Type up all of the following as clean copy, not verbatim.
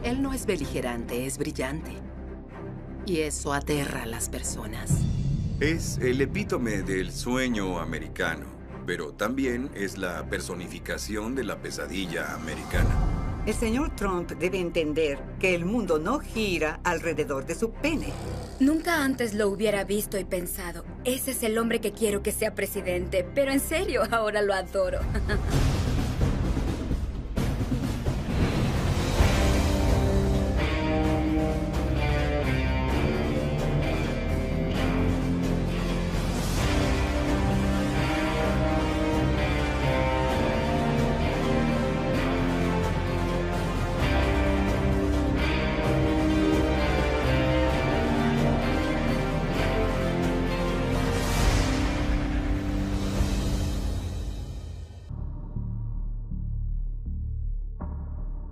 Él no es beligerante, es brillante. Y eso aterra a las personas. Es el epítome del sueño americano, pero también es la personificación de la pesadilla americana. El señor Trump debe entender que el mundo no gira alrededor de su pene. Nunca antes lo hubiera visto y pensado, ese es el hombre que quiero que sea presidente, pero en serio, ahora lo adoro.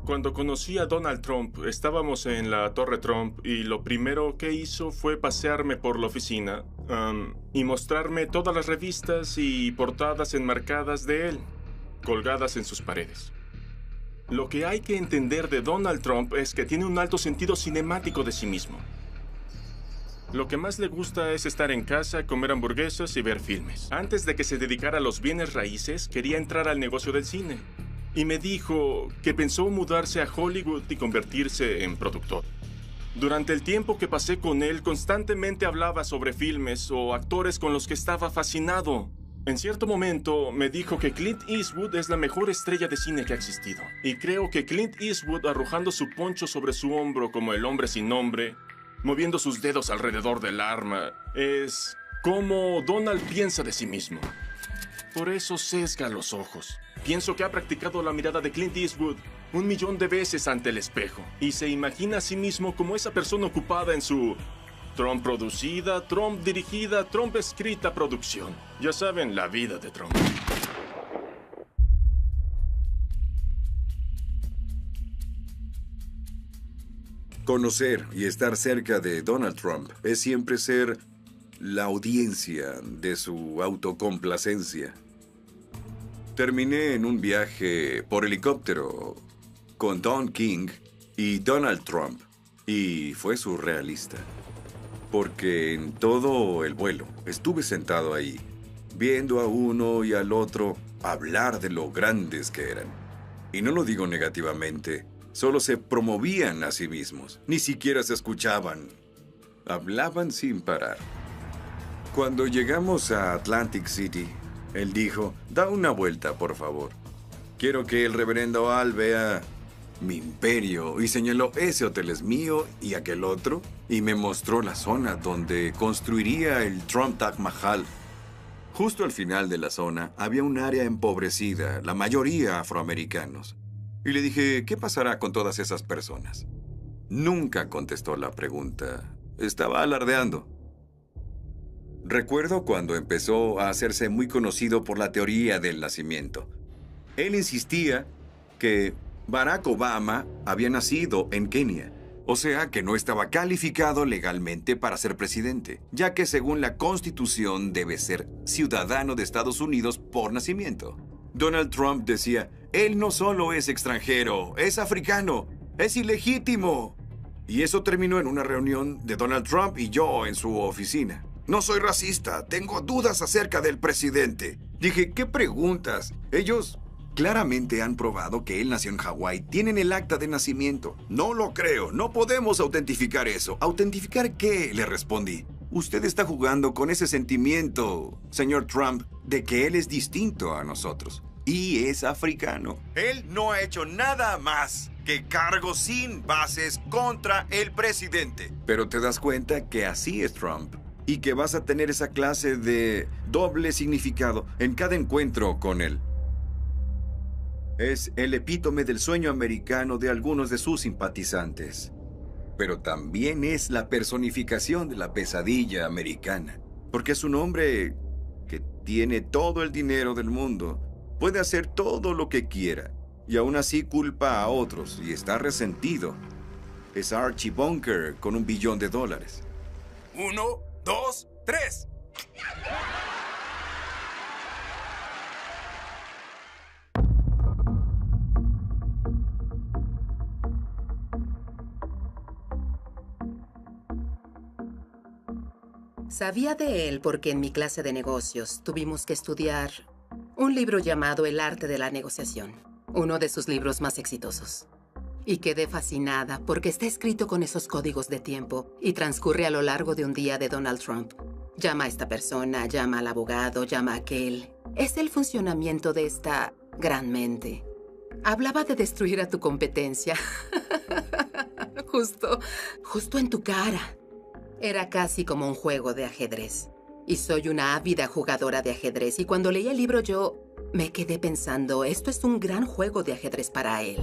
Cuando conocí a Donald Trump, estábamos en la Torre Trump y lo primero que hizo fue pasearme por la oficina y mostrarme todas las revistas y portadas enmarcadas de él, colgadas en sus paredes. Lo que hay que entender de Donald Trump es que tiene un alto sentido cinemático de sí mismo. Lo que más le gusta es estar en casa, comer hamburguesas y ver filmes. Antes de que se dedicara a los bienes raíces, quería entrar al negocio del cine. Y me dijo que pensó mudarse a Hollywood y convertirse en productor. Durante el tiempo que pasé con él, constantemente hablaba sobre filmes o actores con los que estaba fascinado. En cierto momento, me dijo que Clint Eastwood es la mejor estrella de cine que ha existido. Y creo que Clint Eastwood, arrojando su poncho sobre su hombro como el hombre sin nombre, moviendo sus dedos alrededor del arma, es como Donald piensa de sí mismo. Por eso sesga los ojos. Pienso que ha practicado la mirada de Clint Eastwood 1.000.000 de veces ante el espejo y se imagina a sí mismo como esa persona ocupada en su Trump producida, Trump dirigida, Trump escrita producción. Ya saben, la vida de Trump. Conocer y estar cerca de Donald Trump es siempre ser la audiencia de su autocomplacencia. Terminé en un viaje por helicóptero con Don King y Donald Trump y fue surrealista. Porque en todo el vuelo estuve sentado ahí, viendo a uno y al otro hablar de lo grandes que eran. Y no lo digo negativamente, solo se promovían a sí mismos, ni siquiera se escuchaban. Hablaban sin parar. Cuando llegamos a Atlantic City, él dijo, da una vuelta, por favor. Quiero que el reverendo Al vea mi imperio. Y señaló, ese hotel es mío y aquel otro. Y me mostró la zona donde construiría el Trump Taj Mahal. Justo al final de la zona había un área empobrecida, la mayoría afroamericanos. Y le dije, ¿qué pasará con todas esas personas? Nunca contestó la pregunta. Estaba alardeando. Recuerdo cuando empezó a hacerse muy conocido por la teoría del nacimiento. Él insistía que Barack Obama había nacido en Kenia, o sea que no estaba calificado legalmente para ser presidente, ya que según la Constitución debe ser ciudadano de Estados Unidos por nacimiento. Donald Trump decía, él no solo es extranjero, es africano, es ilegítimo. Y eso terminó en una reunión de Donald Trump y yo en su oficina. No soy racista, tengo dudas acerca del presidente. Dije, ¿qué preguntas? Ellos claramente han probado que él nació en Hawái, tienen el acta de nacimiento. No lo creo, no podemos autentificar eso. ¿Autentificar qué? Le respondí. Usted está jugando con ese sentimiento, señor Trump, de que él es distinto a nosotros. Y es africano. Él no ha hecho nada más que cargos sin bases contra el presidente. Pero te das cuenta que así es Trump. Y que vas a tener esa clase de doble significado en cada encuentro con él. Es el epítome del sueño americano de algunos de sus simpatizantes. Pero también es la personificación de la pesadilla americana. Porque es un hombre que tiene todo el dinero del mundo. Puede hacer todo lo que quiera. Y aún así culpa a otros y está resentido. Es Archie Bunker con $1 billón. 1, 2, 3. Sabía de él porque en mi clase de negocios tuvimos que estudiar un libro llamado El arte de la negociación, uno de sus libros más exitosos. Y quedé fascinada porque está escrito con esos códigos de tiempo y transcurre a lo largo de un día de Donald Trump. Llama a esta persona, llama al abogado, llama a aquel. Es el funcionamiento de esta gran mente. Hablaba de destruir a tu competencia. Justo en tu cara. Era casi como un juego de ajedrez. Y soy una ávida jugadora de ajedrez. Y cuando leí el libro yo me quedé pensando, esto es un gran juego de ajedrez para él.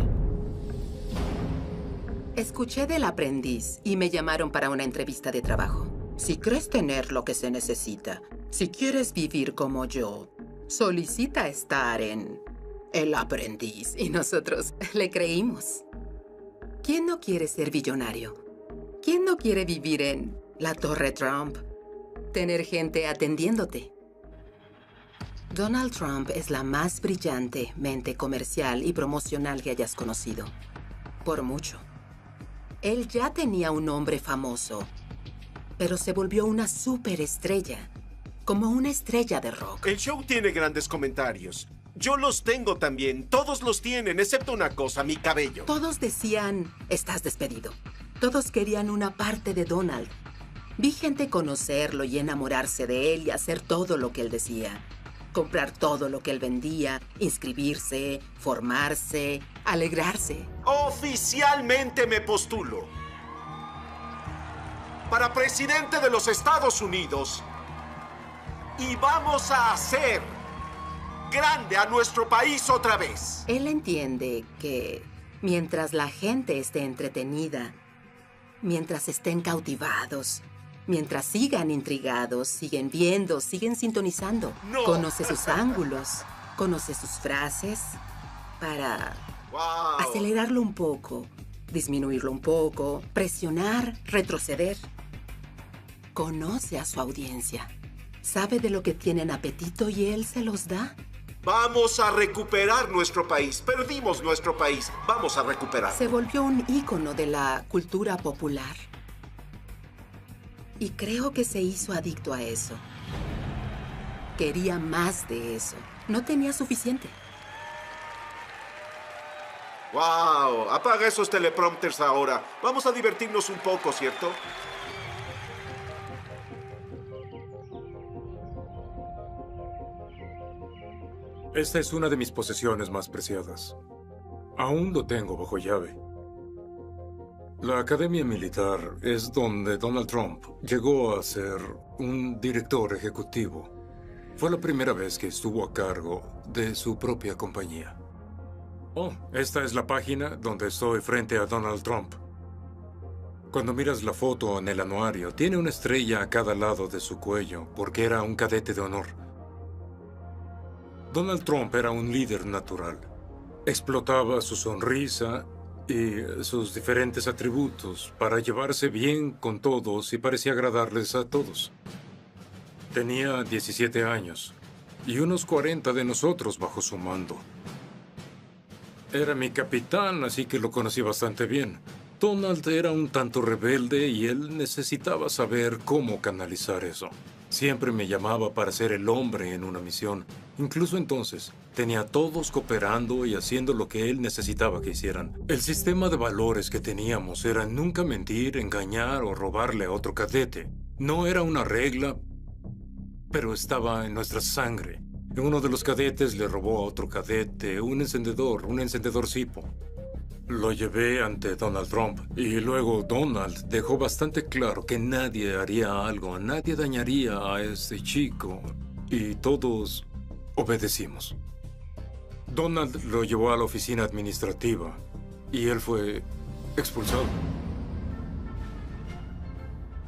Escuché del aprendiz y me llamaron para una entrevista de trabajo. Si crees tener lo que se necesita, si quieres vivir como yo, solicita estar en El aprendiz. Y nosotros le creímos. ¿Quién no quiere ser billonario? ¿Quién no quiere vivir en la Torre Trump? Tener gente atendiéndote. Donald Trump es la más brillante mente comercial y promocional que hayas conocido. Por mucho. Él ya tenía un nombre famoso, pero se volvió una superestrella, como una estrella de rock. El show tiene grandes comentarios. Yo los tengo también. Todos los tienen, excepto una cosa, mi cabello. Todos decían, estás despedido. Todos querían una parte de Donald. Vi gente conocerlo y enamorarse de él y hacer todo lo que él decía. Comprar todo lo que él vendía, inscribirse, formarse, alegrarse. Oficialmente me postulo para presidente de los Estados Unidos y vamos a hacer grande a nuestro país otra vez. Él entiende que mientras la gente esté entretenida, mientras estén cautivados, mientras sigan intrigados, siguen viendo, siguen sintonizando. No. Conoce sus ángulos, conoce sus frases para acelerarlo un poco, disminuirlo un poco, presionar, retroceder. Conoce a su audiencia. Sabe de lo que tienen apetito y él se los da. Vamos a recuperar nuestro país. Perdimos nuestro país. Vamos a recuperar. Se volvió un ícono de la cultura popular. Y creo que se hizo adicto a eso. Quería más de eso. No tenía suficiente. ¡Wow! Apaga esos teleprompters ahora. Vamos a divertirnos un poco, ¿cierto? Esta es una de mis posesiones más preciadas. Aún lo tengo bajo llave. La Academia Militar es donde Donald Trump llegó a ser un director ejecutivo. Fue la primera vez que estuvo a cargo de su propia compañía. Oh, esta es la página donde estoy frente a Donald Trump. Cuando miras la foto en el anuario, tiene una estrella a cada lado de su cuello porque era un cadete de honor. Donald Trump era un líder natural. Explotaba su sonrisa y sus diferentes atributos para llevarse bien con todos y parecía agradarles a todos. Tenía 17 años y unos 40 de nosotros bajo su mando. Era mi capitán, así que lo conocí bastante bien. Donald era un tanto rebelde y él necesitaba saber cómo canalizar eso. Siempre me llamaba para ser el hombre en una misión. Incluso entonces, tenía a todos cooperando y haciendo lo que él necesitaba que hicieran. El sistema de valores que teníamos era nunca mentir, engañar o robarle a otro cadete. No era una regla, pero estaba en nuestra sangre. Uno de los cadetes le robó a otro cadete un encendedor Zippo. Lo llevé ante Donald Trump y luego Donald dejó bastante claro que nadie haría algo, nadie dañaría a este chico y todos obedecimos. Donald lo llevó a la oficina administrativa y él fue expulsado.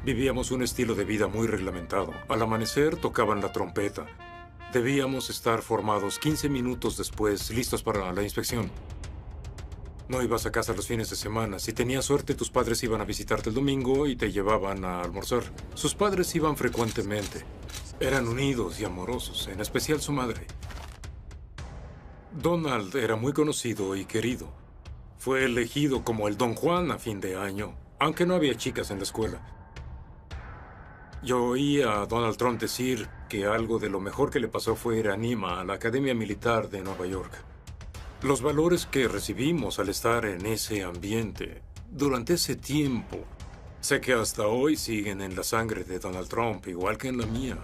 Vivíamos un estilo de vida muy reglamentado. Al amanecer tocaban la trompeta. Debíamos estar formados 15 minutos después, listos para la inspección. No ibas a casa los fines de semana. Si tenías suerte, tus padres iban a visitarte el domingo y te llevaban a almorzar. Sus padres iban frecuentemente. Eran unidos y amorosos, en especial su madre. Donald era muy conocido y querido. Fue elegido como el Don Juan a fin de año, aunque no había chicas en la escuela. Yo oí a Donald Trump decir que algo de lo mejor que le pasó fue ir a Nima, a la Academia Militar de Nueva York. Los valores que recibimos al estar en ese ambiente, durante ese tiempo, sé que hasta hoy siguen en la sangre de Donald Trump, igual que en la mía.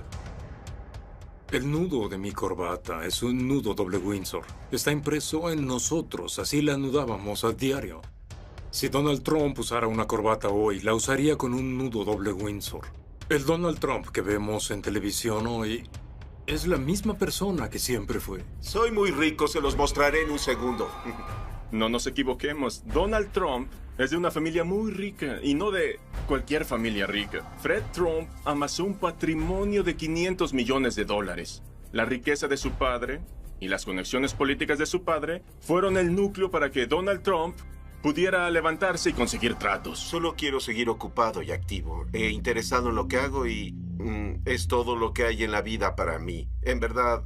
El nudo de mi corbata es un nudo doble Windsor. Está impreso en nosotros, así la anudábamos a diario. Si Donald Trump usara una corbata hoy, la usaría con un nudo doble Windsor. El Donald Trump que vemos en televisión hoy es la misma persona que siempre fue. Soy muy rico, se los mostraré en un segundo. No nos equivoquemos. Donald Trump es de una familia muy rica y no de cualquier familia rica. Fred Trump amasó un patrimonio de $500 millones. La riqueza de su padre y las conexiones políticas de su padre fueron el núcleo para que Donald Trump pudiera levantarse y conseguir tratos. Solo quiero seguir ocupado y activo, interesado en lo que hago y es todo lo que hay en la vida para mí. En verdad,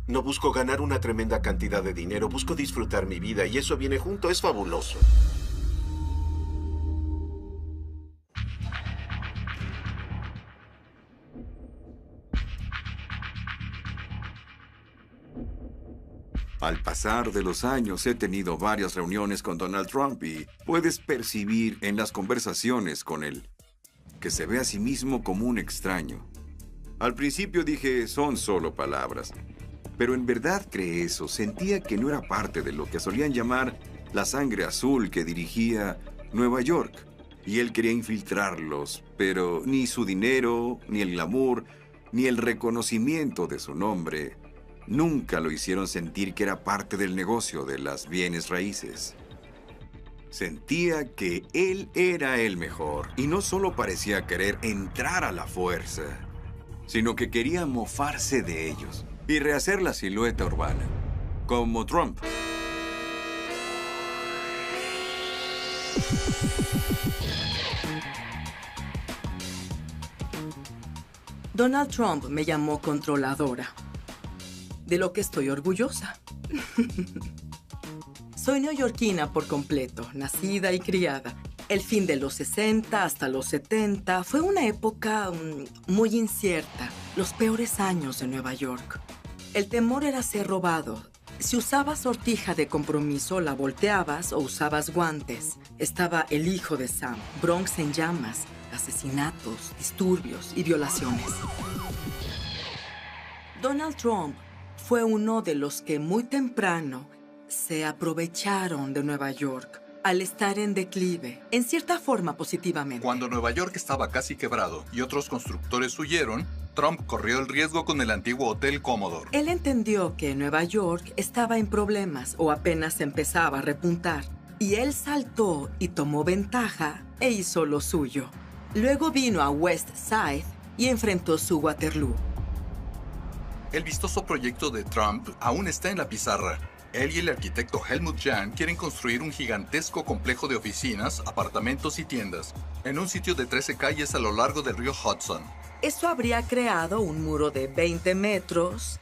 no busco ganar una tremenda cantidad de dinero, busco disfrutar mi vida y eso viene junto, es fabuloso. Al pasar de los años he tenido varias reuniones con Donald Trump y puedes percibir en las conversaciones con él que se ve a sí mismo como un extraño. Al principio dije, son solo palabras, pero en verdad cree eso. Sentía que no era parte de lo que solían llamar la sangre azul que dirigía Nueva York, y él quería infiltrarlos, pero ni su dinero, ni el glamour, ni el reconocimiento de su nombre nunca lo hicieron sentir que era parte del negocio de las bienes raíces. Sentía que él era el mejor y no solo parecía querer entrar a la fuerza, sino que quería mofarse de ellos y rehacer la silueta urbana, como Trump. Donald Trump me llamó controladora, de lo que estoy orgullosa. Soy neoyorquina por completo, nacida y criada. El fin de los 60 hasta los 70 fue una época muy incierta, los peores años de Nueva York. El temor era ser robado. Si usabas sortija de compromiso, la volteabas o usabas guantes. Estaba el hijo de Sam, Bronx en llamas, asesinatos, disturbios y violaciones. Donald Trump fue uno de los que muy temprano se aprovecharon de Nueva York al estar en declive, en cierta forma positivamente. Cuando Nueva York estaba casi quebrado y otros constructores huyeron, Trump corrió el riesgo con el antiguo Hotel Commodore. Él entendió que Nueva York estaba en problemas o apenas empezaba a repuntar, y él saltó y tomó ventaja e hizo lo suyo. Luego vino a West Side y enfrentó su Waterloo. El vistoso proyecto de Trump aún está en la pizarra. Él y el arquitecto Helmut Jahn quieren construir un gigantesco complejo de oficinas, apartamentos y tiendas en un sitio de 13 calles a lo largo del río Hudson. Eso habría creado un muro de 20 metros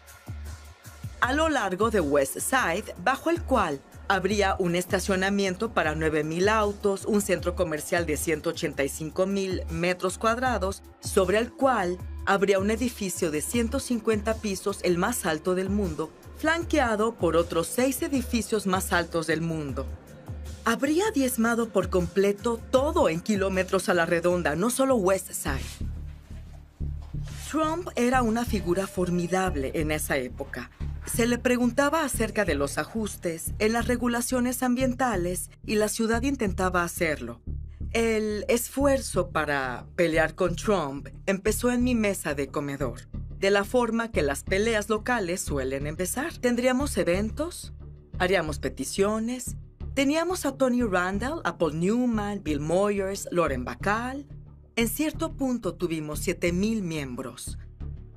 a lo largo de West Side, bajo el cual habría un estacionamiento para 9,000 autos, un centro comercial de 185,000 metros cuadrados, sobre el cual habría un edificio de 150 pisos, el más alto del mundo, flanqueado por otros 6 edificios más altos del mundo. Habría diezmado por completo todo en kilómetros a la redonda, no solo West Side. Trump era una figura formidable en esa época. Se le preguntaba acerca de los ajustes en las regulaciones ambientales y la ciudad intentaba hacerlo. El esfuerzo para pelear con Trump empezó en mi mesa de comedor, de la forma que las peleas locales suelen empezar. Tendríamos eventos, haríamos peticiones, teníamos a Tony Randall, a Paul Newman, Bill Moyers, Lauren Bacall. En cierto punto tuvimos 7,000 miembros.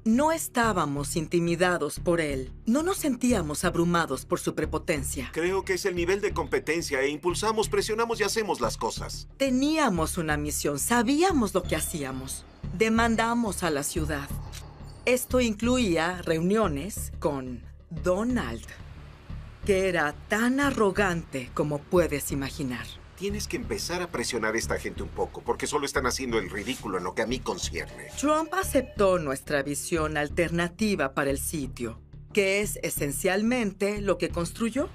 No estábamos intimidados por él. No nos sentíamos abrumados por su prepotencia. Creo que es el nivel de competencia e impulsamos, presionamos y hacemos las cosas. Teníamos una misión, sabíamos lo que hacíamos. Demandamos a la ciudad. Esto incluía reuniones con Donald, que era tan arrogante como puedes imaginar. Tienes que empezar a presionar a esta gente un poco, porque solo están haciendo el ridículo en lo que a mí concierne. Trump aceptó nuestra visión alternativa para el sitio, que es esencialmente lo que construyó.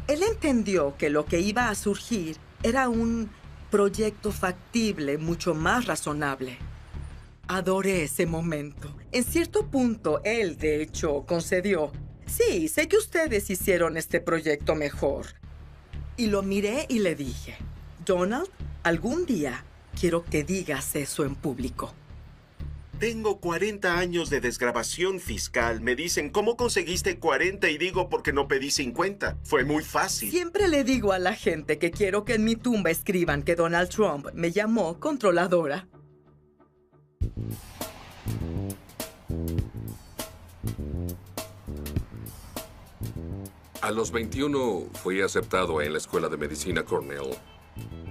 Él entendió que lo que iba a surgir era un proyecto factible, mucho más razonable. Adoré ese momento. En cierto punto, él, de hecho, concedió. Sí, sé que ustedes hicieron este proyecto mejor. Y lo miré y le dije, Donald, algún día quiero que digas eso en público. Tengo 40 años de desgrabación fiscal. Me dicen, ¿cómo conseguiste 40? Y digo, porque no pedí 50. Fue muy fácil. Siempre le digo a la gente que quiero que en mi tumba escriban que Donald Trump me llamó controladora. A los 21 fui aceptado en la Escuela de Medicina Cornell.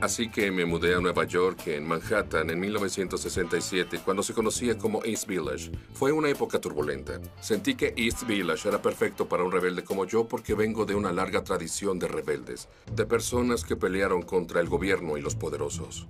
Así que me mudé a Nueva York, en Manhattan, en 1967, cuando se conocía como East Village. Fue una época turbulenta. Sentí que East Village era perfecto para un rebelde como yo porque vengo de una larga tradición de rebeldes, de personas que pelearon contra el gobierno y los poderosos.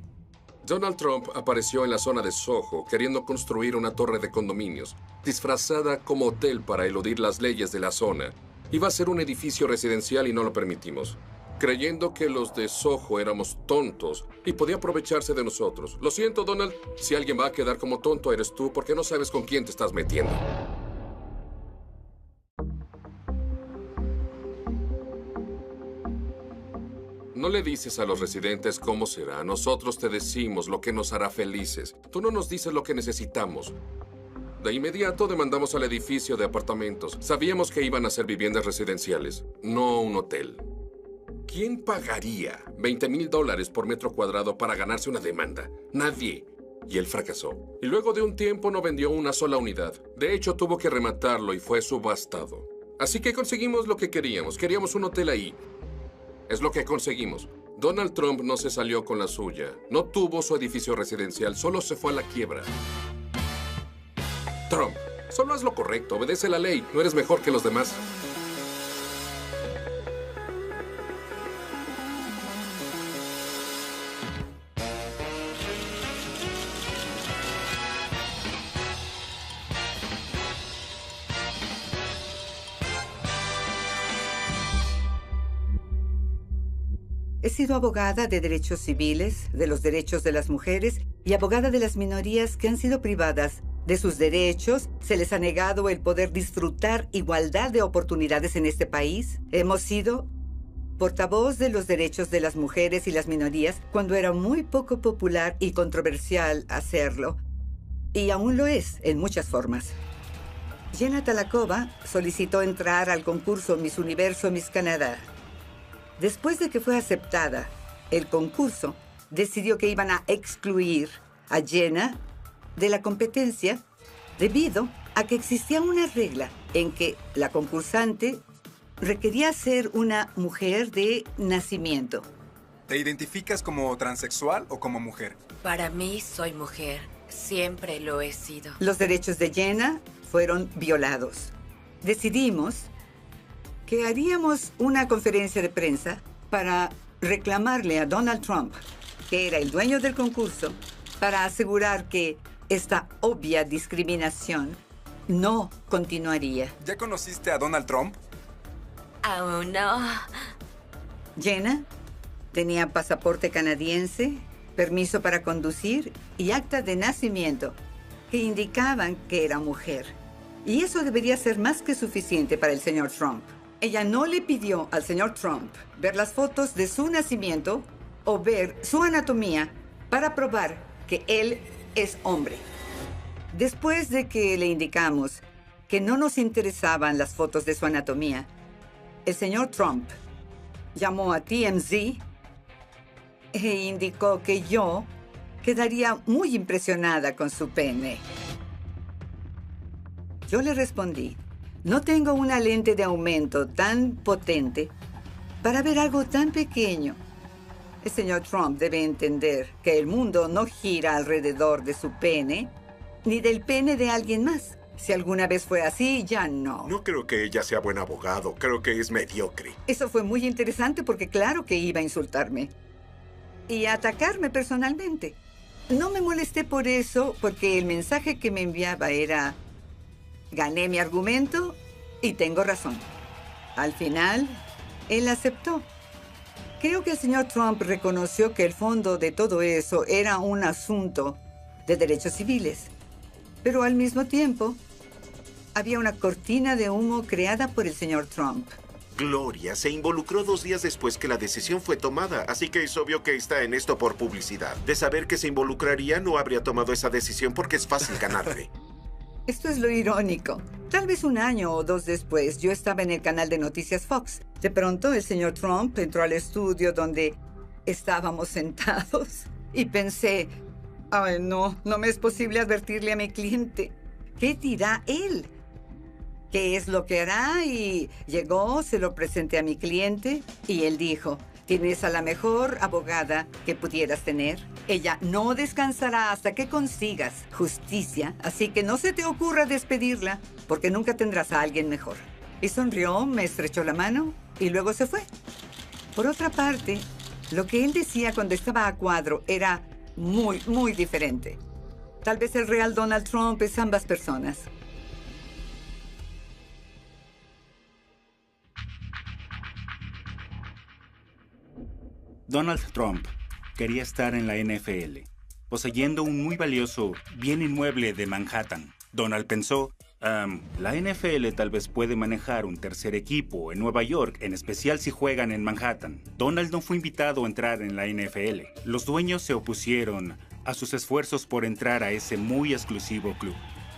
Donald Trump apareció en la zona de Soho queriendo construir una torre de condominios, disfrazada como hotel para eludir las leyes de la zona. Iba a ser un edificio residencial y no lo permitimos, creyendo que los de Soho éramos tontos y podía aprovecharse de nosotros. Lo siento, Donald, si alguien va a quedar como tonto eres tú porque no sabes con quién te estás metiendo. No le dices a los residentes cómo será. Nosotros te decimos lo que nos hará felices. Tú no nos dices lo que necesitamos. De inmediato demandamos al edificio de apartamentos. Sabíamos que iban a ser viviendas residenciales, no un hotel. ¿Quién pagaría $20,000 por metro cuadrado para ganarse una demanda? Nadie. Y él fracasó. Y luego de un tiempo no vendió una sola unidad. De hecho, tuvo que rematarlo y fue subastado. Así que conseguimos lo que queríamos. Queríamos un hotel ahí. Es lo que conseguimos. Donald Trump no se salió con la suya. No tuvo su edificio residencial, solo se fue a la quiebra. Trump, solo haz lo correcto, obedece la ley. No eres mejor que los demás. He sido abogada de derechos civiles, de los derechos de las mujeres y abogada de las minorías que han sido privadas de sus derechos. Se les ha negado el poder disfrutar igualdad de oportunidades en este país. Hemos sido portavoz de los derechos de las mujeres y las minorías cuando era muy poco popular y controversial hacerlo. Y aún lo es en muchas formas. Jenna Talakova solicitó entrar al concurso Miss Universo Miss Canadá. Después de que fue aceptada el concurso, decidió que iban a excluir a Jenna de la competencia debido a que existía una regla en que la concursante requería ser una mujer de nacimiento. ¿Te identificas como transexual o como mujer? Para mí, soy mujer. Siempre lo he sido. Los derechos de Jenna fueron violados. Decidimos que haríamos una conferencia de prensa para reclamarle a Donald Trump, que era el dueño del concurso, para asegurar que esta obvia discriminación no continuaría. ¿Ya conociste a Donald Trump? Aún no. Jenna tenía pasaporte canadiense, permiso para conducir y acta de nacimiento que indicaban que era mujer. Y eso debería ser más que suficiente para el señor Trump. Ella no le pidió al señor Trump ver las fotos de su nacimiento o ver su anatomía para probar que él es hombre. Después de que le indicamos que no nos interesaban las fotos de su anatomía, el señor Trump llamó a TMZ e indicó que yo quedaría muy impresionada con su pene. Yo le respondí, no tengo una lente de aumento tan potente para ver algo tan pequeño. El señor Trump debe entender que el mundo no gira alrededor de su pene, ni del pene de alguien más. Si alguna vez fue así, ya no. No creo que ella sea buen abogado. Creo que es mediocre. Eso fue muy interesante porque claro que iba a insultarme. y a atacarme personalmente. No me molesté por eso, porque el mensaje que me enviaba era: gané mi argumento y tengo razón. Al final, él aceptó. Creo que el señor Trump reconoció que el fondo de todo eso era un asunto de derechos civiles. Pero al mismo tiempo, había una cortina de humo creada por el señor Trump. Gloria se involucró 2 días después que la decisión fue tomada, así que es obvio que está en esto por publicidad. De saber que se involucraría, no habría tomado esa decisión porque es fácil ganarle. Esto es lo irónico. Tal vez 1 año o 2 después, yo estaba en el canal de noticias Fox. De pronto, el señor Trump entró al estudio donde estábamos sentados y pensé: ay, no me es posible advertirle a mi cliente. ¿Qué dirá él? ¿Qué es lo que hará? Y llegó, se lo presenté a mi cliente y él dijo: tienes a la mejor abogada que pudieras tener. Ella no descansará hasta que consigas justicia, así que no se te ocurra despedirla, porque nunca tendrás a alguien mejor. Y sonrió, me estrechó la mano y luego se fue. Por otra parte, lo que él decía cuando estaba a cuadro era muy, muy diferente. Tal vez el real Donald Trump es ambas personas. Donald Trump quería estar en la NFL, poseyendo un muy valioso bien inmueble de Manhattan. Donald pensó, la NFL tal vez puede manejar un tercer equipo en Nueva York, en especial si juegan en Manhattan. Donald no fue invitado a entrar en la NFL. Los dueños se opusieron a sus esfuerzos por entrar a ese muy exclusivo club.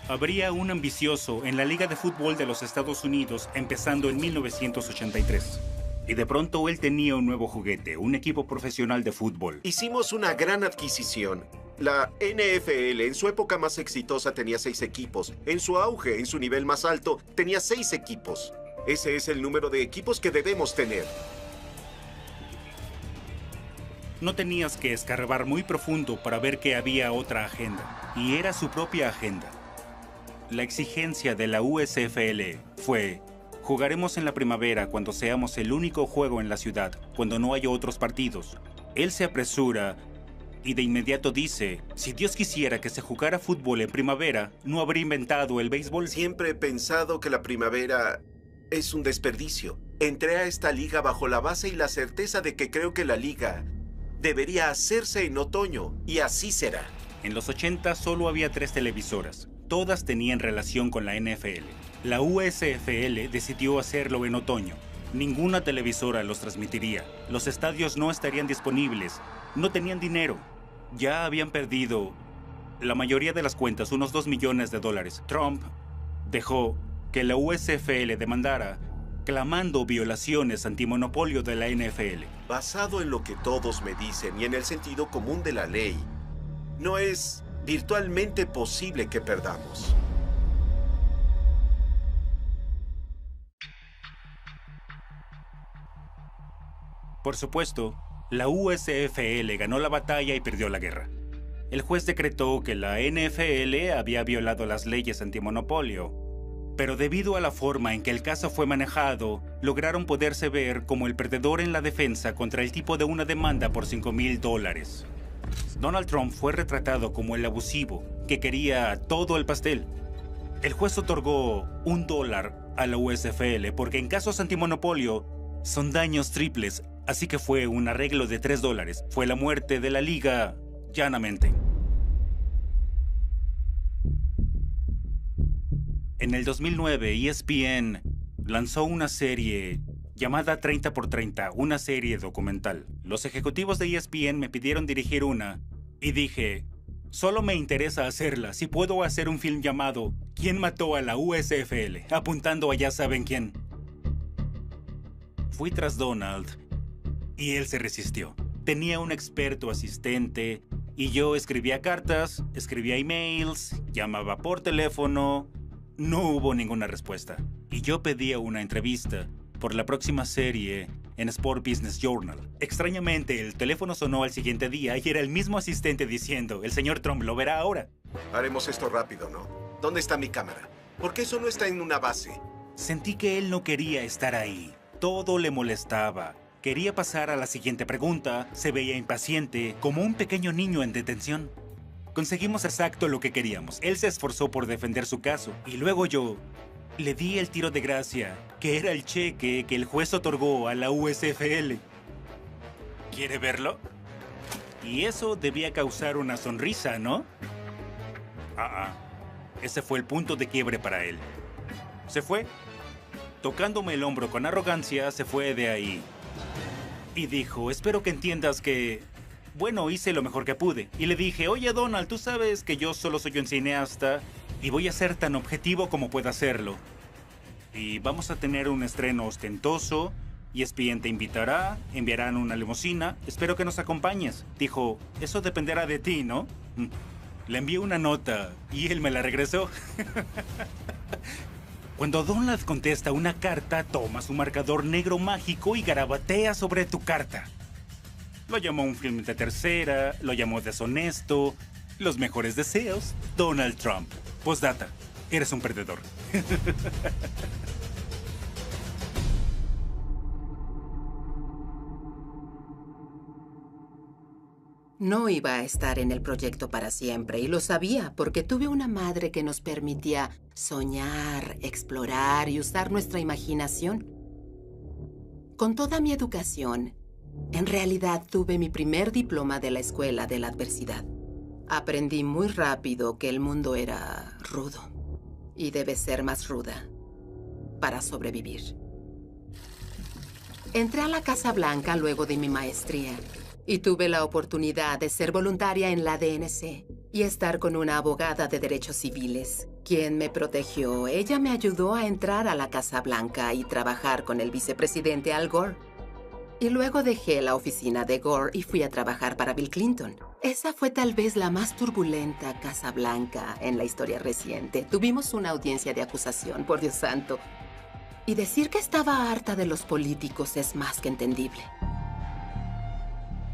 Habría un ambicioso en la Liga de Fútbol de los Estados Unidos empezando en 1983. Y de pronto él tenía un nuevo juguete, un equipo profesional de fútbol. Hicimos una gran adquisición. La NFL en su época más exitosa tenía 6 equipos. En su auge, en su nivel más alto, tenía 6 equipos. Ese es el número de equipos que debemos tener. No tenías que escarbar muy profundo para ver que había otra agenda. Y era su propia agenda. La exigencia de la USFL fue: jugaremos en la primavera cuando seamos el único juego en la ciudad, cuando no haya otros partidos. Él se apresura y de inmediato dice: si Dios quisiera que se jugara fútbol en primavera, ¿no habría inventado el béisbol? Siempre he pensado que la primavera es un desperdicio. Entré a esta liga bajo la base y la certeza de que creo que la liga debería hacerse en otoño, y así será. En los 80 solo había 3 televisoras. Todas tenían relación con la NFL. La USFL decidió hacerlo en otoño. Ninguna televisora los transmitiría. Los estadios no estarían disponibles. No tenían dinero. Ya habían perdido la mayoría de las cuentas, unos $2 millones. Trump dejó que la USFL demandara, clamando violaciones antimonopolio de la NFL. Basado en lo que todos me dicen y en el sentido común de la ley, no es virtualmente posible que perdamos. Por supuesto, la USFL ganó la batalla y perdió la guerra. El juez decretó que la NFL había violado las leyes antimonopolio, pero debido a la forma en que el caso fue manejado, lograron poderse ver como el perdedor en la defensa contra el tipo de una demanda por $5,000. Donald Trump fue retratado como el abusivo, que quería todo el pastel. El juez otorgó $1 a la USFL porque en casos antimonopolio son daños triples, así que fue un arreglo de $3. Fue la muerte de la liga, llanamente. En el 2009, ESPN lanzó una serie llamada 30 por 30, una serie documental. Los ejecutivos de ESPN me pidieron dirigir una y dije: solo me interesa hacerla si puedo hacer un film llamado ¿Quién mató a la USFL?, apuntando a ya saben quién. Fui tras Donald y él se resistió. Tenía un experto asistente y yo escribía cartas, escribía emails, llamaba por teléfono. No hubo ninguna respuesta. Y yo pedía una entrevista por la próxima serie en Sport Business Journal. Extrañamente, el teléfono sonó al siguiente día y era el mismo asistente diciendo: el señor Trump lo verá ahora. Haremos esto rápido, ¿no? ¿Dónde está mi cámara? ¿Por qué eso no está en una base? Sentí que él no quería estar ahí. Todo le molestaba. Quería pasar a la siguiente pregunta, se veía impaciente, como un pequeño niño en detención. Conseguimos exacto lo que queríamos. Él se esforzó por defender su caso, y luego yo le di el tiro de gracia, que era el cheque que el juez otorgó a la USFL. ¿Quiere verlo? Y eso debía causar una sonrisa, ¿no? Ese fue el punto de quiebre para él. Se fue. Tocándome el hombro con arrogancia, se fue de ahí. Y dijo, espero que entiendas que... Bueno, hice lo mejor que pude. Y le dije, oye Donald, tú sabes que yo solo soy un cineasta y voy a ser tan objetivo como pueda hacerlo. Y vamos a tener un estreno ostentoso. ESPN te invitará, enviarán una limusina. Espero que nos acompañes. Dijo, eso dependerá de ti, ¿no? Le envié una nota y él me la regresó. Cuando Donald contesta una carta, toma su marcador negro mágico y garabatea sobre tu carta. Lo llamó un film de tercera, lo llamó deshonesto. Los mejores deseos, Donald Trump. Postdata, eres un perdedor. No iba a estar en el proyecto para siempre y lo sabía porque tuve una madre que nos permitía soñar, explorar y usar nuestra imaginación. Con toda mi educación, en realidad tuve mi primer diploma de la escuela de la adversidad. Aprendí muy rápido que el mundo era rudo y debe ser más ruda para sobrevivir. Entré a la Casa Blanca luego de mi maestría. Y tuve la oportunidad de ser voluntaria en la DNC y estar con una abogada de derechos civiles, quien me protegió. Ella me ayudó a entrar a la Casa Blanca y trabajar con el vicepresidente Al Gore. Y luego dejé la oficina de Gore y fui a trabajar para Bill Clinton. Esa fue tal vez la más turbulenta Casa Blanca en la historia reciente. Tuvimos una audiencia de acusación, por Dios santo. Y decir que estaba harta de los políticos es más que entendible.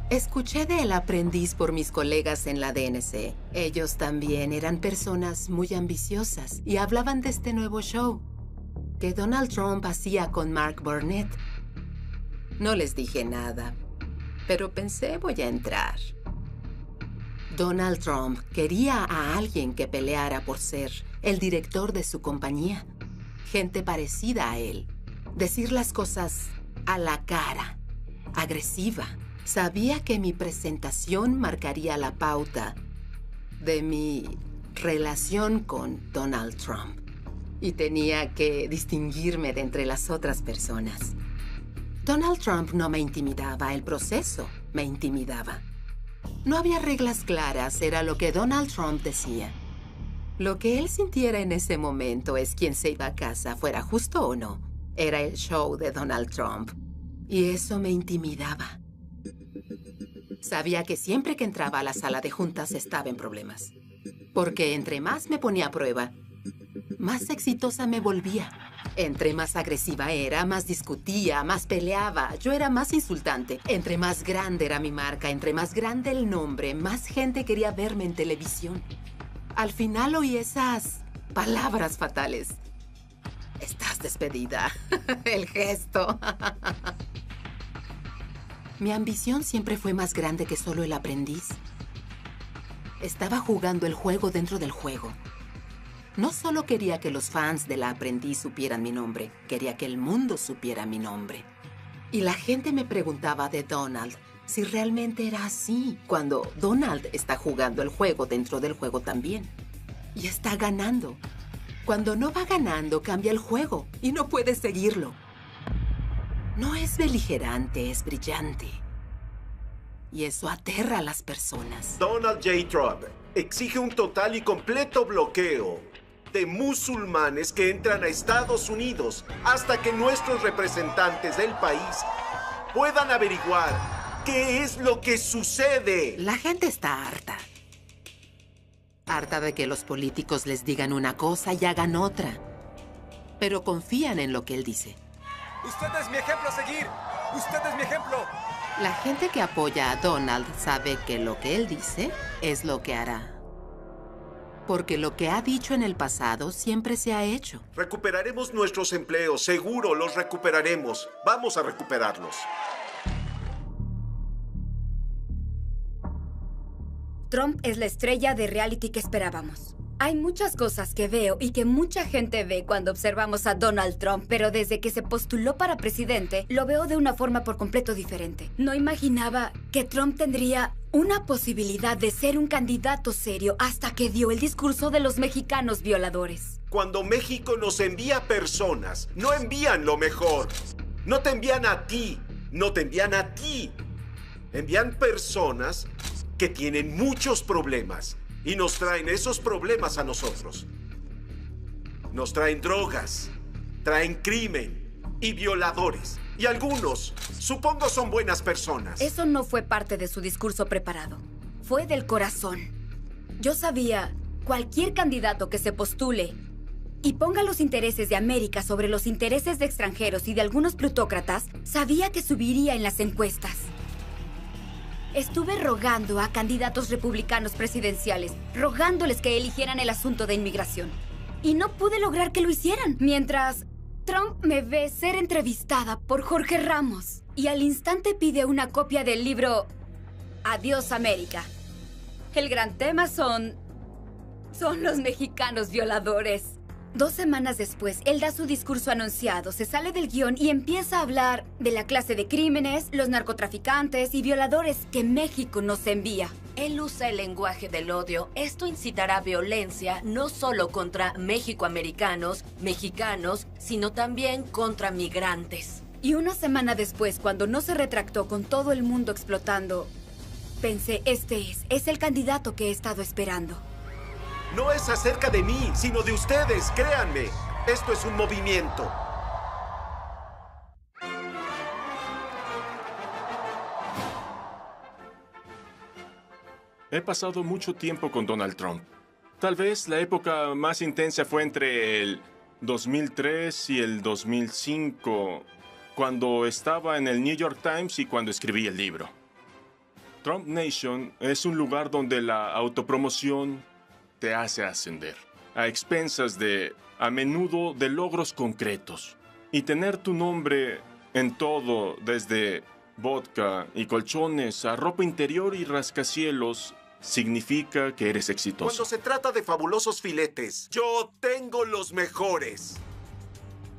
Escuché de El Aprendiz por mis colegas en la DNC. Ellos también eran personas muy ambiciosas y hablaban de este nuevo show que Donald Trump hacía con Mark Burnett. No les dije nada, pero pensé voy a entrar. Donald Trump quería a alguien que peleara por ser el director de su compañía. Gente parecida a él. Decir las cosas a la cara, agresiva. Sabía que mi presentación marcaría la pauta de mi relación con Donald Trump. Y tenía que distinguirme de entre las otras personas. Donald Trump no me intimidaba, el proceso me intimidaba. No había reglas claras, era lo que Donald Trump decía. Lo que él sintiera en ese momento es quien se iba a casa, fuera justo o no. Era el show de Donald Trump. Y eso me intimidaba. Sabía que siempre que entraba a la sala de juntas estaba en problemas. Porque entre más me ponía a prueba, más exitosa me volvía. Entre más agresiva era, más discutía, más peleaba. Yo era más insultante. Entre más grande era mi marca, entre más grande el nombre, más gente quería verme en televisión. Al final oí esas palabras fatales. Estás despedida. El gesto. Mi ambición siempre fue más grande que solo El Aprendiz. Estaba jugando el juego dentro del juego. No solo quería que los fans de La Aprendiz supieran mi nombre, quería que el mundo supiera mi nombre. Y la gente me preguntaba de Donald si realmente era así, cuando Donald está jugando el juego dentro del juego también. Y está ganando. Cuando no va ganando, cambia el juego y no puede seguirlo. No es beligerante, es brillante. Y eso aterra a las personas. Donald J. Trump exige un total y completo bloqueo de musulmanes que entran a Estados Unidos hasta que nuestros representantes del país puedan averiguar qué es lo que sucede. La gente está harta. Harta de que los políticos les digan una cosa y hagan otra. Pero confían en lo que él dice. ¡Usted es mi ejemplo a seguir! ¡Usted es mi ejemplo! La gente que apoya a Donald sabe que lo que él dice es lo que hará. Porque lo que ha dicho en el pasado siempre se ha hecho. Recuperaremos nuestros empleos, seguro los recuperaremos. Vamos a recuperarlos. Trump es la estrella de reality que esperábamos. Hay muchas cosas que veo y que mucha gente ve cuando observamos a Donald Trump, pero desde que se postuló para presidente, lo veo de una forma por completo diferente. No imaginaba que Trump tendría una posibilidad de ser un candidato serio hasta que dio el discurso de los mexicanos violadores. Cuando México nos envía personas, no envían lo mejor. No te envían a ti, no te envían a ti. Envían personas que tienen muchos problemas. Y nos traen esos problemas a nosotros. Nos traen drogas, traen crimen y violadores. Y algunos, supongo, son buenas personas. Eso no fue parte de su discurso preparado. Fue del corazón. Yo sabía, cualquier candidato que se postule y ponga los intereses de América sobre los intereses de extranjeros y de algunos plutócratas, sabía que subiría en las encuestas. Estuve rogando a candidatos republicanos presidenciales, rogándoles que eligieran el asunto de inmigración. Y no pude lograr que lo hicieran. Mientras Trump me ve ser entrevistada por Jorge Ramos. Y al instante pide una copia del libro Adiós, América. El gran tema son los mexicanos violadores. 2 semanas después, él da su discurso anunciado, se sale del guión y empieza a hablar de la clase de crímenes, los narcotraficantes y violadores que México nos envía. Él usa el lenguaje del odio. Esto incitará violencia no solo contra mexicoamericanos, mexicanos, sino también contra migrantes. Y una semana después, cuando no se retractó con todo el mundo explotando, pensé, este es el candidato que he estado esperando. No es acerca de mí, sino de ustedes, créanme. Esto es un movimiento. He pasado mucho tiempo con Donald Trump. Tal vez la época más intensa fue entre el 2003 y el 2005, cuando estaba en el New York Times y cuando escribí el libro. Trump Nation es un lugar donde la autopromoción te hace ascender, a expensas a menudo de logros concretos. Y tener tu nombre en todo, desde vodka y colchones a ropa interior y rascacielos, significa que eres exitoso. Cuando se trata de fabulosos filetes, yo tengo los mejores.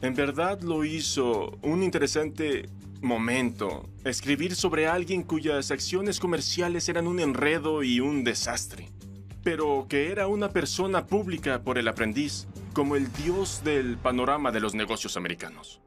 En verdad lo hizo un interesante momento. Escribir sobre alguien cuyas acciones comerciales eran un enredo y un desastre, pero que era una persona pública por El Aprendiz, como el dios del panorama de los negocios americanos.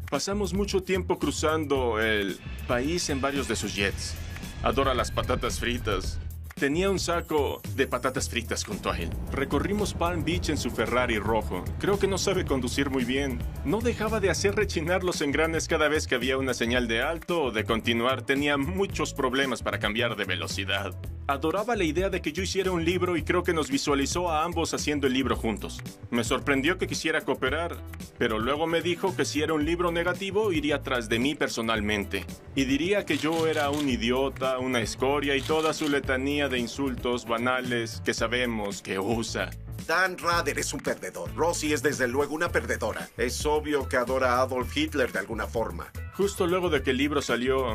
Pasamos mucho tiempo cruzando el país en varios de sus jets. Adora las patatas fritas. Tenía un saco de patatas fritas junto a él. Recorrimos Palm Beach en su Ferrari rojo. Creo que no sabe conducir muy bien. No dejaba de hacer rechinar los engranes cada vez que había una señal de alto o de continuar. Tenía muchos problemas para cambiar de velocidad. Adoraba la idea de que yo hiciera un libro y creo que nos visualizó a ambos haciendo el libro juntos. Me sorprendió que quisiera cooperar, pero luego me dijo que si era un libro negativo iría tras de mí personalmente. Y diría que yo era un idiota, una escoria y toda su letanía de insultos banales que sabemos que usa. Dan Rather es un perdedor. Rosie es desde luego una perdedora. Es obvio que adora a Adolf Hitler de alguna forma. Justo luego de que el libro salió,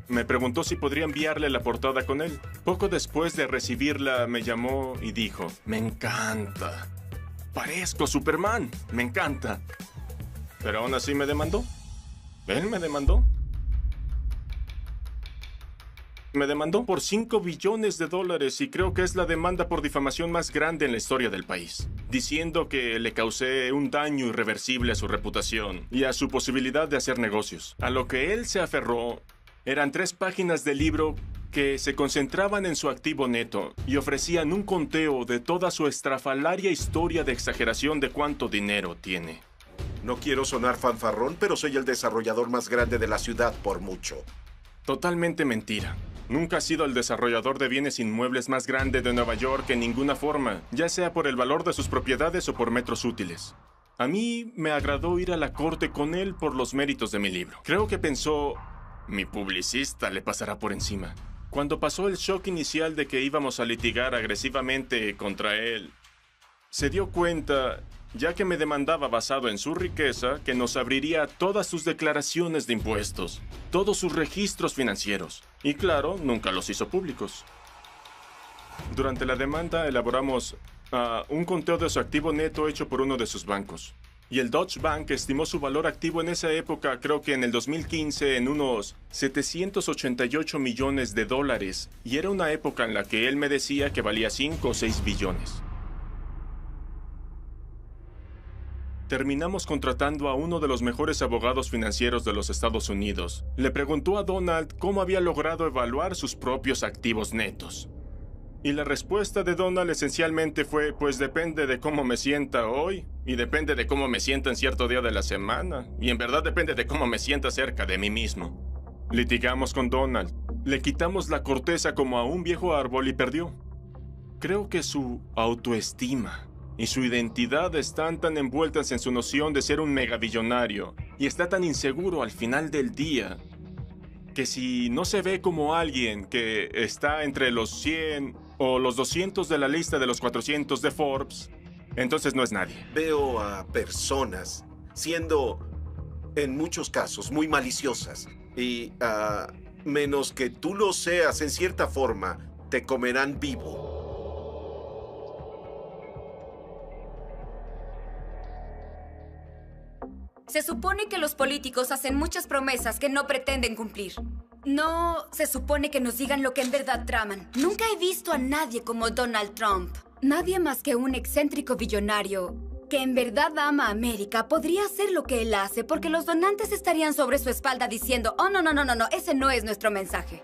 me preguntó si podría enviarle la portada con él. Poco después de recibirla, me llamó y dijo, me encanta. Parezco Superman, me encanta. Pero aún así me demandó. Él me demandó. Me demandó por $5 billones y creo que es la demanda por difamación más grande en la historia del país, diciendo que le causé un daño irreversible a su reputación y a su posibilidad de hacer negocios. A lo que él se aferró eran 3 páginas del libro que se concentraban en su activo neto y ofrecían un conteo de toda su estrafalaria historia de exageración de cuánto dinero tiene. No quiero sonar fanfarrón, pero soy el desarrollador más grande de la ciudad por mucho. Totalmente mentira. Nunca ha sido el desarrollador de bienes inmuebles más grande de Nueva York en ninguna forma, ya sea por el valor de sus propiedades o por metros útiles. A mí me agradó ir a la corte con él por los méritos de mi libro. Creo que pensó, mi publicista le pasará por encima. Cuando pasó el shock inicial de que íbamos a litigar agresivamente contra él, se dio cuenta, ya que me demandaba basado en su riqueza, que nos abriría todas sus declaraciones de impuestos, todos sus registros financieros. Y claro, nunca los hizo públicos. Durante la demanda elaboramos un conteo de su activo neto hecho por uno de sus bancos. Y el Deutsche Bank estimó su valor activo en esa época, creo que en el 2015, en unos 788 millones de dólares. Y era una época en la que él me decía que valía 5 o 6 billones. Terminamos contratando a uno de los mejores abogados financieros de los Estados Unidos. Le preguntó a Donald cómo había logrado evaluar sus propios activos netos. Y la respuesta de Donald esencialmente fue, pues depende de cómo me sienta hoy, y depende de cómo me sienta en cierto día de la semana, y en verdad depende de cómo me sienta cerca de mí mismo. Litigamos con Donald, le quitamos la corteza como a un viejo árbol y perdió. Creo que su autoestima y su identidad están tan envueltas en su noción de ser un megabillonario, y está tan inseguro al final del día, que si no se ve como alguien que está entre los 100 o los 200 de la lista de los 400 de Forbes, entonces no es nadie. Veo a personas siendo, en muchos casos, muy maliciosas. Y a menos que tú lo seas en cierta forma, te comerán vivo. Se supone que los políticos hacen muchas promesas que no pretenden cumplir. No se supone que nos digan lo que en verdad traman. Nunca he visto a nadie como Donald Trump. Nadie más que un excéntrico billonario que en verdad ama a América podría hacer lo que él hace, porque los donantes estarían sobre su espalda diciendo, oh, no, ese no es nuestro mensaje.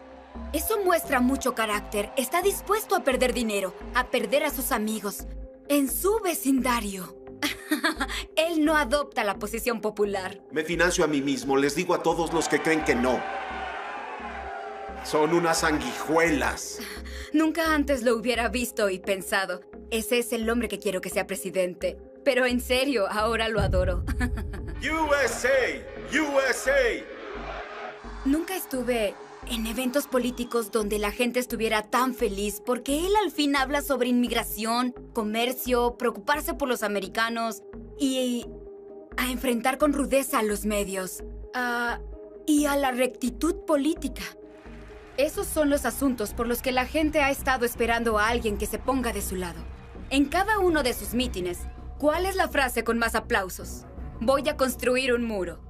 Eso muestra mucho carácter. Está dispuesto a perder dinero, a perder a sus amigos, en su vecindario. Él no adopta la posición popular. Me financio a mí mismo. Les digo a todos los que creen que no. Son unas sanguijuelas. Nunca antes lo hubiera visto y pensado, ese es el hombre que quiero que sea presidente. Pero en serio, ahora lo adoro. USA! USA! Nunca estuve en eventos políticos donde la gente estuviera tan feliz, porque él al fin habla sobre inmigración, comercio, preocuparse por los americanos y a enfrentar con rudeza a los medios y a la rectitud política. Esos son los asuntos por los que la gente ha estado esperando a alguien que se ponga de su lado. En cada uno de sus mítines, ¿cuál es la frase con más aplausos? Voy a construir un muro.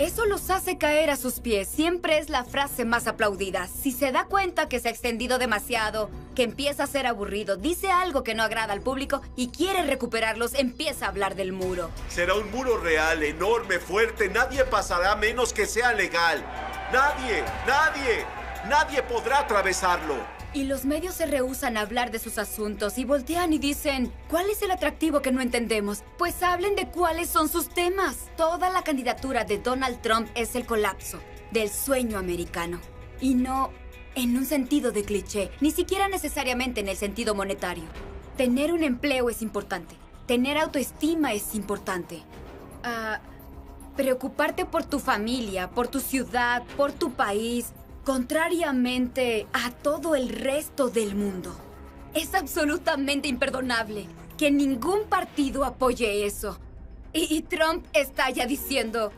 Eso los hace caer a sus pies. Siempre es la frase más aplaudida. Si se da cuenta que se ha extendido demasiado, que empieza a ser aburrido, dice algo que no agrada al público y quiere recuperarlos, empieza a hablar del muro. Será un muro real, enorme, fuerte. Nadie pasará a menos que sea legal. Nadie podrá atravesarlo. Y los medios se rehúsan a hablar de sus asuntos y voltean y dicen, ¿cuál es el atractivo que no entendemos? Pues hablen de cuáles son sus temas. Toda la candidatura de Donald Trump es el colapso del sueño americano. Y no en un sentido de cliché, ni siquiera necesariamente en el sentido monetario. Tener un empleo es importante. Tener autoestima es importante. Preocuparte por tu familia, por tu ciudad, por tu país, contrariamente a todo el resto del mundo. Es absolutamente imperdonable que ningún partido apoye eso. Y Trump está ya diciendo,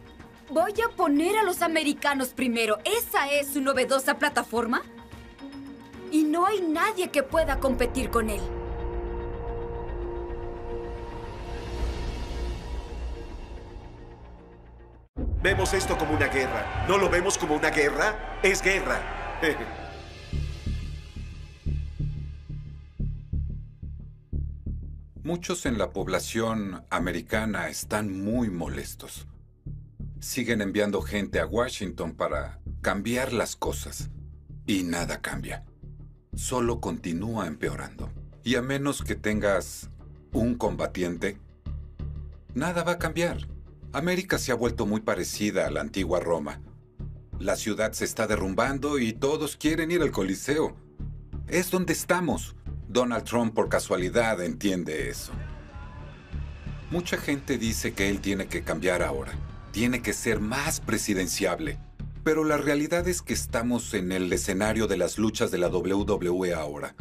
voy a poner a los americanos primero. ¿Esa es su novedosa plataforma? Y no hay nadie que pueda competir con él. Vemos esto como una guerra. ¿No lo vemos como una guerra? Es guerra. Muchos en la población americana están muy molestos. Siguen enviando gente a Washington para cambiar las cosas. Y nada cambia. Solo continúa empeorando. Y a menos que tengas un combatiente, nada va a cambiar. América se ha vuelto muy parecida a la antigua Roma. La ciudad se está derrumbando y todos quieren ir al Coliseo. Es donde estamos. Donald Trump por casualidad entiende eso. Mucha gente dice que él tiene que cambiar ahora. Tiene que ser más presidenciable. Pero la realidad es que estamos en el escenario de las luchas de la WWE ahora.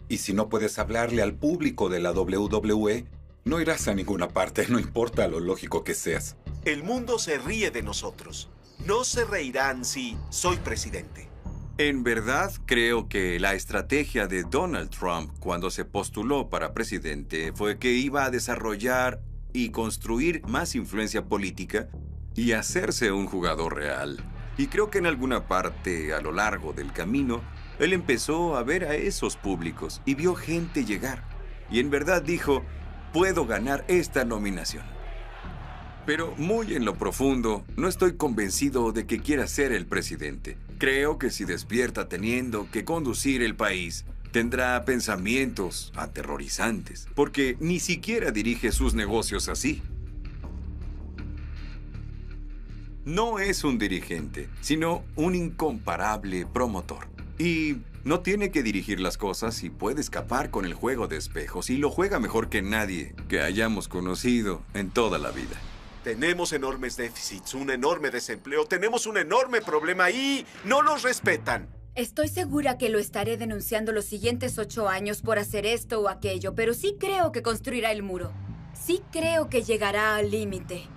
Y si no puedes hablarle al público de la WWE, no irás a ninguna parte, no importa lo lógico que seas. El mundo se ríe de nosotros. No se reirán si soy presidente. En verdad, creo que la estrategia de Donald Trump cuando se postuló para presidente fue que iba a desarrollar y construir más influencia política y hacerse un jugador real. Y creo que en alguna parte a lo largo del camino, él empezó a ver a esos públicos y vio gente llegar. Y en verdad dijo, puedo ganar esta nominación. Pero muy en lo profundo, no estoy convencido de que quiera ser el presidente. Creo que si despierta teniendo que conducir el país, tendrá pensamientos aterrorizantes, porque ni siquiera dirige sus negocios así. No es un dirigente, sino un incomparable promotor. Y no tiene que dirigir las cosas y puede escapar con el juego de espejos, y lo juega mejor que nadie que hayamos conocido en toda la vida. Tenemos enormes déficits, un enorme desempleo, tenemos un enorme problema y no los respetan. Estoy segura que lo estaré denunciando los siguientes 8 años por hacer esto o aquello, pero sí creo que construirá el muro. Sí creo que llegará al límite.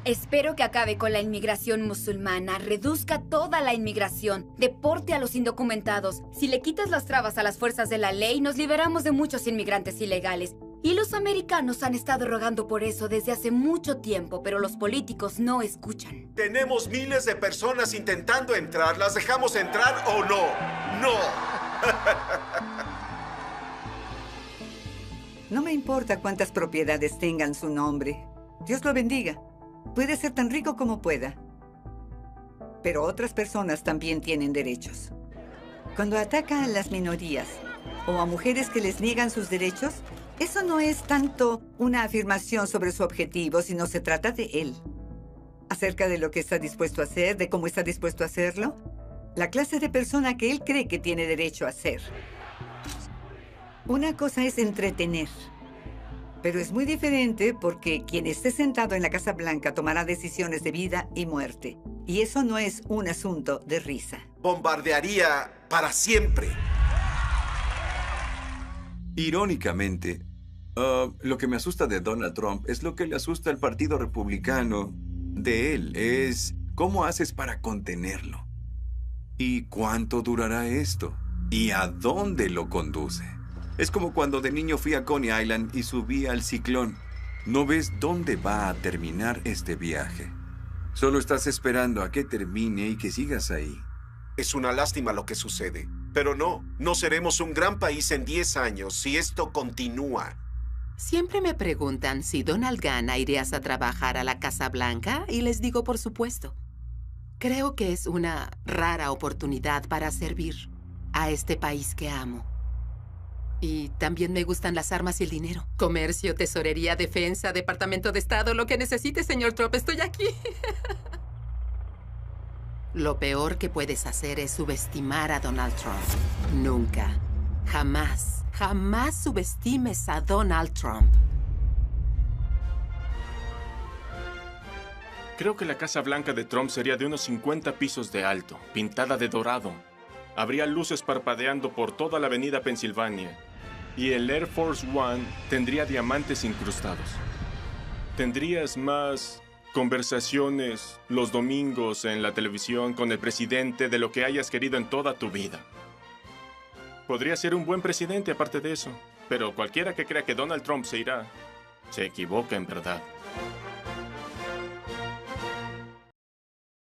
Espero que acabe con la inmigración musulmana, reduzca toda la inmigración, deporte a los indocumentados. Si le quitas las trabas a las fuerzas de la ley, nos liberamos de muchos inmigrantes ilegales. Y los americanos han estado rogando por eso desde hace mucho tiempo, pero los políticos no escuchan. Tenemos miles de personas intentando entrar. ¿Las dejamos entrar o no? ¡No! No me importa cuántas propiedades tengan su nombre. Dios lo bendiga. Puede ser tan rico como pueda. Pero otras personas también tienen derechos. Cuando ataca a las minorías o a mujeres que les niegan sus derechos, eso no es tanto una afirmación sobre su objetivo, sino se trata de él. Acerca de lo que está dispuesto a hacer, de cómo está dispuesto a hacerlo, la clase de persona que él cree que tiene derecho a ser. Una cosa es entretener, pero es muy diferente porque quien esté sentado en la Casa Blanca tomará decisiones de vida y muerte. Y eso no es un asunto de risa. Bombardearía para siempre. Irónicamente, lo que me asusta de Donald Trump es lo que le asusta al Partido Republicano de él. Es cómo haces para contenerlo. ¿Y cuánto durará esto? ¿Y a dónde lo conduce? Es como cuando de niño fui a Coney Island y subí al ciclón. No ves dónde va a terminar este viaje. Solo estás esperando a que termine y que sigas ahí. Es una lástima lo que sucede. Pero no seremos un gran país en 10 años si esto continúa. Siempre me preguntan si Donald gana, ¿irías a trabajar a la Casa Blanca? Y les digo, por supuesto. Creo que es una rara oportunidad para servir a este país que amo. Y también me gustan las armas y el dinero. Comercio, tesorería, defensa, departamento de Estado, lo que necesite, señor Trump, estoy aquí. Lo peor que puedes hacer es subestimar a Donald Trump. Nunca, jamás, jamás subestimes a Donald Trump. Creo que la Casa Blanca de Trump sería de unos 50 pisos de alto, pintada de dorado. Habría luces parpadeando por toda la avenida Pensilvania. Y el Air Force One tendría diamantes incrustados. Tendrías más conversaciones los domingos en la televisión con el presidente de lo que hayas querido en toda tu vida. Podría ser un buen presidente aparte de eso, pero cualquiera que crea que Donald Trump se irá, se equivoca en verdad.